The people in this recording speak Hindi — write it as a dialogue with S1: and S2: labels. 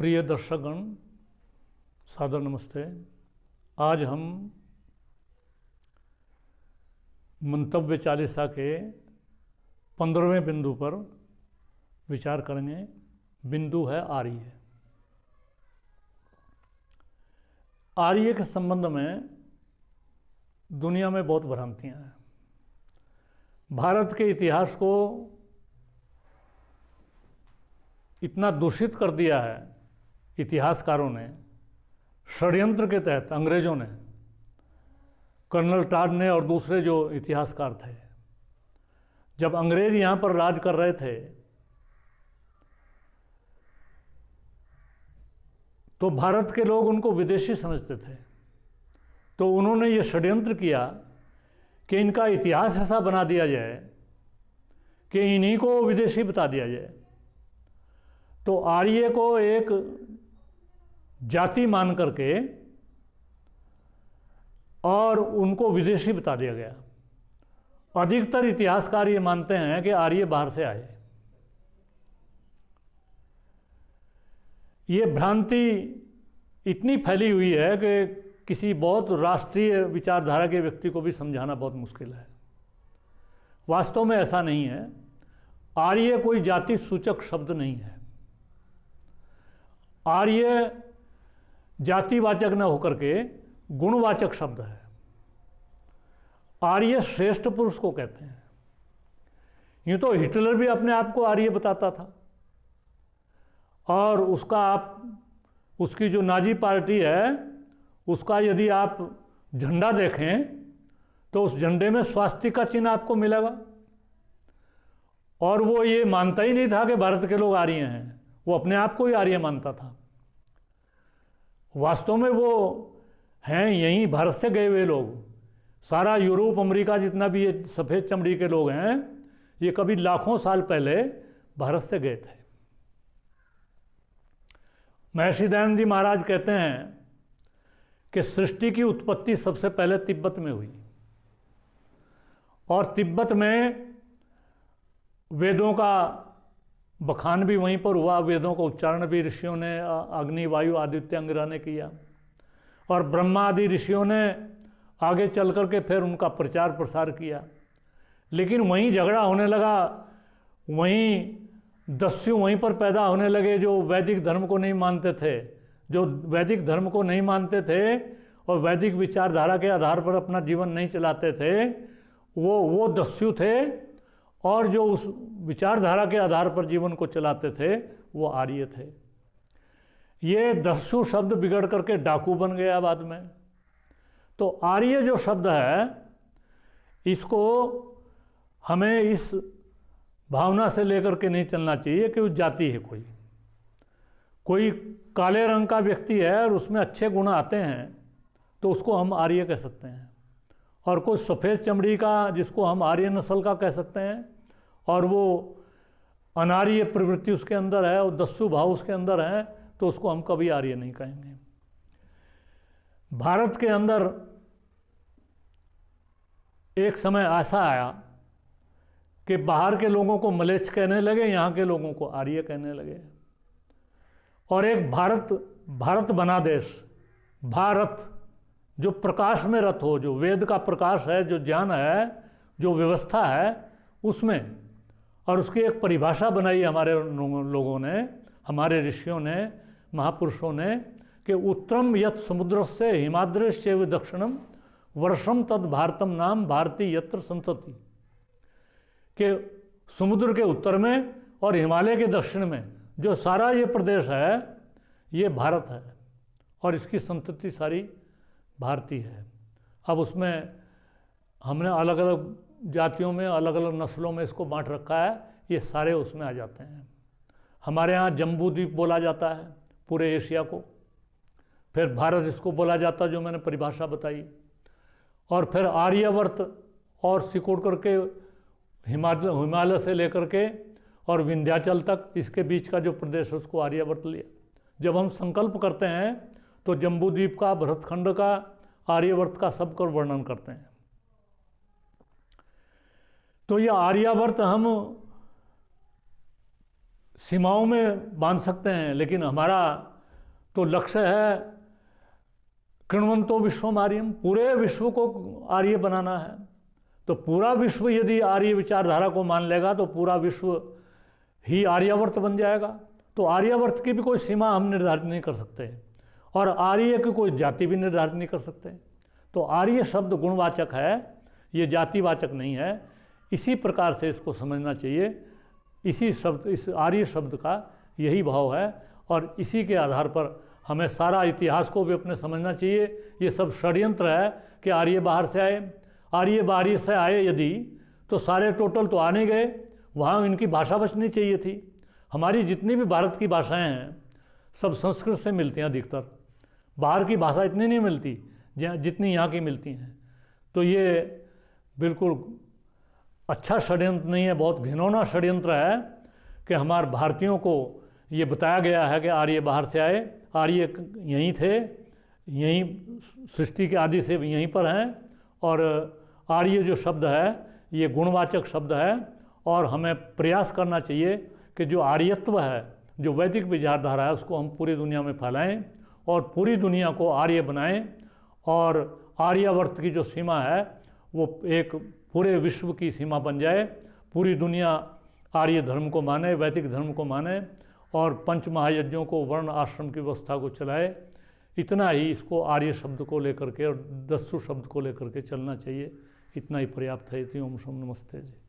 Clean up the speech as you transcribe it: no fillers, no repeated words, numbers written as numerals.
S1: प्रिय दर्शकगण, सादर नमस्ते। आज हम मंतव्य चालीसा के 15वें बिंदु पर विचार करेंगे। बिंदु है आर्य। आर्य के संबंध में दुनिया में बहुत भ्रांतियां हैं। भारत के इतिहास को इतना दूषित कर दिया है इतिहासकारों ने, षड्यंत्र के तहत अंग्रेज़ों ने, कर्नल टॉड ने और दूसरे जो इतिहासकार थे। जब अंग्रेज यहाँ पर राज कर रहे थे तो भारत के लोग उनको विदेशी समझते थे। तो उन्होंने ये षड्यंत्र किया कि इनका इतिहास ऐसा बना दिया जाए कि इन्हीं को विदेशी बता दिया जाए। तो आर्य को एक जाति मान करके और उनको विदेशी बता दिया गया। अधिकतर इतिहासकार ये मानते हैं कि आर्य बाहर से आए। ये भ्रांति इतनी फैली हुई है कि किसी बहुत राष्ट्रीय विचारधारा के व्यक्ति को भी समझाना बहुत मुश्किल है। वास्तव में ऐसा नहीं है। आर्य कोई जाति सूचक शब्द नहीं है। आर्य जातिवाचक न होकर के गुणवाचक शब्द है। आर्य श्रेष्ठ पुरुष को कहते हैं। यूँ तो हिटलर भी अपने आप को आर्य बताता था, और उसकी जो नाजी पार्टी है उसका यदि आप झंडा देखें तो उस झंडे में स्वास्तिका चिन्ह आपको मिलेगा। और वो ये मानता ही नहीं था कि भारत के लोग आर्य हैं, वो अपने आप को ही आर्य मानता था। वास्तव में वो हैं यहीं भारत से गए हुए लोग। सारा यूरोप अमेरिका जितना भी ये सफ़ेद चमड़ी के लोग हैं, ये कभी लाखों साल पहले भारत से गए थे। महर्षि दयानंद जी महाराज कहते हैं कि सृष्टि की उत्पत्ति सबसे पहले तिब्बत में हुई, और तिब्बत में वेदों का बखान भी वहीं पर हुआ। वेदों का उच्चारण भी ऋषियों ने, अग्नि, वायु, आदित्य, अंगिरा ने किया, और ब्रह्मा आदि ऋषियों ने आगे चल कर के फिर उनका प्रचार प्रसार किया। लेकिन वहीं झगड़ा होने लगा, वहीं दस्यु वहीं पर पैदा होने लगे जो वैदिक धर्म को नहीं मानते थे। जो वैदिक धर्म को नहीं मानते थे और वैदिक विचारधारा के आधार पर अपना जीवन नहीं चलाते थे, वो दस्यु थे। और जो उस विचारधारा के आधार पर जीवन को चलाते थे वो आर्य थे। ये दस्यु शब्द बिगड़ करके डाकू बन गया बाद में। तो आर्य जो शब्द है, इसको हमें इस भावना से लेकर के नहीं चलना चाहिए कि वो जाति है। कोई काले रंग का व्यक्ति है और उसमें अच्छे गुण आते हैं तो उसको हम आर्य कह सकते हैं, और कोई सफ़ेद चमड़ी का जिसको हम आर्य नस्ल का कह सकते हैं, और वो अनार्य प्रवृत्ति उसके अंदर है और दस्यु भाव उसके अंदर है, तो उसको हम कभी आर्य नहीं कहेंगे। भारत के अंदर एक समय ऐसा आया कि बाहर के लोगों को मलेच्छ कहने लगे, यहाँ के लोगों को आर्य कहने लगे। और एक भारत बना देश, भारत जो प्रकाश में रत हो, जो वेद का प्रकाश है, जो ज्ञान है, जो व्यवस्था है उसमें, और उसकी एक परिभाषा बनाई हमारे लोगों ने, हमारे ऋषियों ने, महापुरुषों ने, कि उत्तरम यत् समुद्रस्य हिमाद्रेश्चैव दक्षिणम वर्षम तद भारतम नाम भारती यत्र संसति। कि समुद्र के उत्तर में और हिमालय के दक्षिण में जो सारा ये प्रदेश है, ये भारत है, और इसकी संतति सारी भारतीय है। अब उसमें हमने अलग अलग जातियों में, अलग अलग नस्लों में इसको बांट रखा है, ये सारे उसमें आ जाते हैं। हमारे यहाँ जम्बू द्वीप बोला जाता है पूरे एशिया को, फिर भारत इसको बोला जाता है जो मैंने परिभाषा बताई, और फिर आर्यवर्त और सिकुड़ करके हिमालय से लेकर के और विंध्याचल तक, इसके बीच का जो प्रदेश है उसको आर्यवर्त लिया। जब हम संकल्प करते हैं तो जम्बू द्वीप का, भरतखंड का, आर्यवर्त का सबका वर्णन करते हैं। तो ये आर्यावर्त हम सीमाओं में बांध सकते हैं, लेकिन हमारा तो लक्ष्य है कृण्वन्तो विश्वम आर्यम, पूरे विश्व को आर्य बनाना है। तो पूरा विश्व यदि आर्य विचारधारा को मान लेगा तो पूरा विश्व ही आर्यावर्त बन जाएगा। तो आर्यावर्त की भी कोई सीमा हम निर्धारित नहीं कर सकते और आर्य की कोई जाति भी निर्धारित नहीं कर सकते। तो आर्य शब्द गुणवाचक है, ये जातिवाचक नहीं है। इसी प्रकार से इसको समझना चाहिए। इसी शब्द, इस आर्य शब्द का यही भाव है और इसी के आधार पर हमें सारा इतिहास को भी अपने समझना चाहिए। ये सब षड्यंत्र है कि आर्य बाहर से आए, आर्य बाहर से आए यदि तो सारे टोटल तो आने गए, वहाँ इनकी भाषा बचनी चाहिए थी। हमारी जितनी भी भारत की भाषाएं हैं सब संस्कृत से मिलती हैं अधिकतर, बाहर की भाषा इतनी नहीं मिलती जितनी यहाँ की मिलती हैं। तो ये बिल्कुल अच्छा षड्यंत्र नहीं है, बहुत घिनौना षड्यंत्र है कि हमारे भारतीयों को ये बताया गया है कि आर्य बाहर से आए, आर्य यहीं थे, यहीं सृष्टि के आदि से यहीं पर हैं। और आर्य जो शब्द है ये गुणवाचक शब्द है और हमें प्रयास करना चाहिए कि जो आर्यत्व है, जो वैदिक विचारधारा है, उसको हम पूरी दुनिया में फैलाएं और पूरी दुनिया को आर्य बनाएं। और आर्यावर्त की जो सीमा है वो एक पूरे विश्व की सीमा बन जाए, पूरी दुनिया आर्य धर्म को माने, वैदिक धर्म को माने और पंच महायज्ञों को, वर्ण आश्रम की व्यवस्था को चलाए। इतना ही इसको आर्य शब्द को लेकर के और दस्यु शब्द को लेकर के चलना चाहिए। इतना ही पर्याप्त है। ओम शम नमस्ते जी।